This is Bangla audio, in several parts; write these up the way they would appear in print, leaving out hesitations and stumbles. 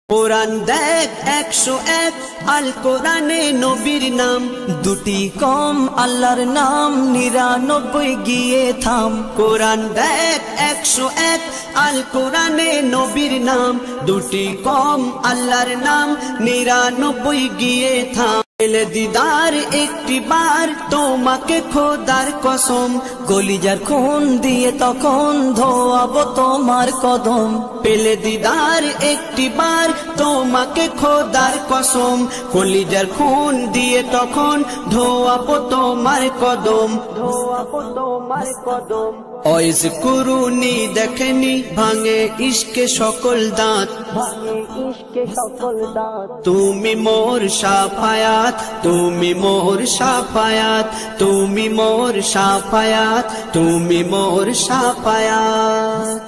কোরআন দেখ 101 আল কোরআনে নবীর নাম দুটি কম আল্লাহর নাম 99 গিয়ে থাম। কোরআন দেখ 101 আল কোরআনে নবীর নাম দুটি কম আল্লাহর নাম 99 গিয়ে থাম। পেলে দিদার একটি বার তোমাকে খোদার কসম, কলিজার খুন দিয়ে তখন ধোয়াবো তোমার কদম। পেলে দিদার একটি বার তোমাকে খোদার কসম, কলিজার খুন দিয়ে তখন ধোয়াবো তোমার কদম, ধোয়াবো তোমার কদম। ওয়াইজ কুরুনি দেখেনি ভাঙে ইশকে সকল দাঁত, ভাঙে ইশকে সকল দাঁত। তুমি মোর শাফায়াত, তুমি মোর শাফায়াত, তুমি মোর শাফায়াত, তুমি মোর শাফায়াত।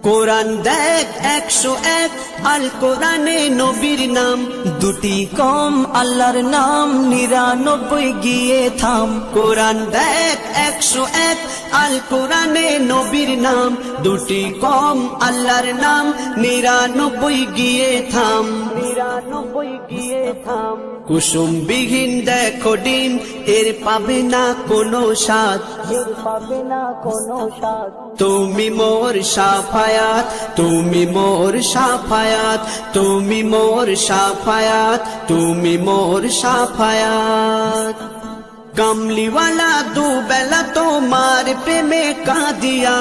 কোরআন দেখ 101 আল কোরআনে নবীর নাম দুটি কম আল্লাহর নাম 99 গিয়ে থাম। কোরআন দেখ 101 আল কোরআনে নবীর নাম দুটি কম আল্লাহর নাম 99 গিয়ে থাম, 99 গিয়ে থাম। কুসুম বিহীন দেখো ডিম এর পাবে না কোনো স্বাদ, এর পাবে না কোনো স্বাদ। তুমি মোর শাফায়াত, তুমি মোর শাফায়াত, তুমি মোর শাফায়াত, তুমি মোর শাফায়াত। কামলিওয়ালা দুবেলা তোমার প্রেমে কাঁদিয়া,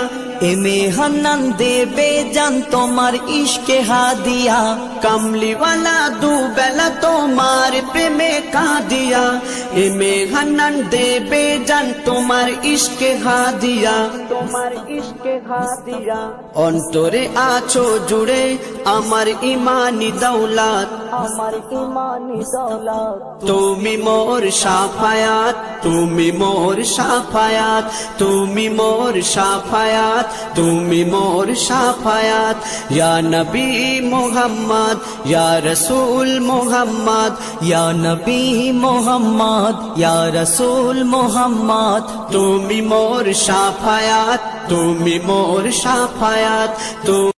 এমে হান্নান দেবে জান তোমার ইশকে হাদিয়া। কামলিওয়ালা দুবেলা তোমার প্রেমে কাঁদিয়া, এমে হান্নান দেবে জান তোমার ইশকে হাদিয়া, তোমার ইশকে হাদিয়া। অন্তরে আছো জুড়ে আমার ইমানি দৌলত, আমার ইমানি দৌলত। তুমি মোর শাফায়াত, তুমি মোর শাফায়াত, তুমি মোর শাফায়াত, তুমি মোর শাফায়াত। ইয়া নবী মুহাম্মদ, ইয়া রাসূল মুহাম্মদ, ইয়া নবী মুহাম্মদ, ইয়া রাসূল মুহাম্মদ। তুমি মোর শাফায়াত, তুমি মোর শাফায়াত।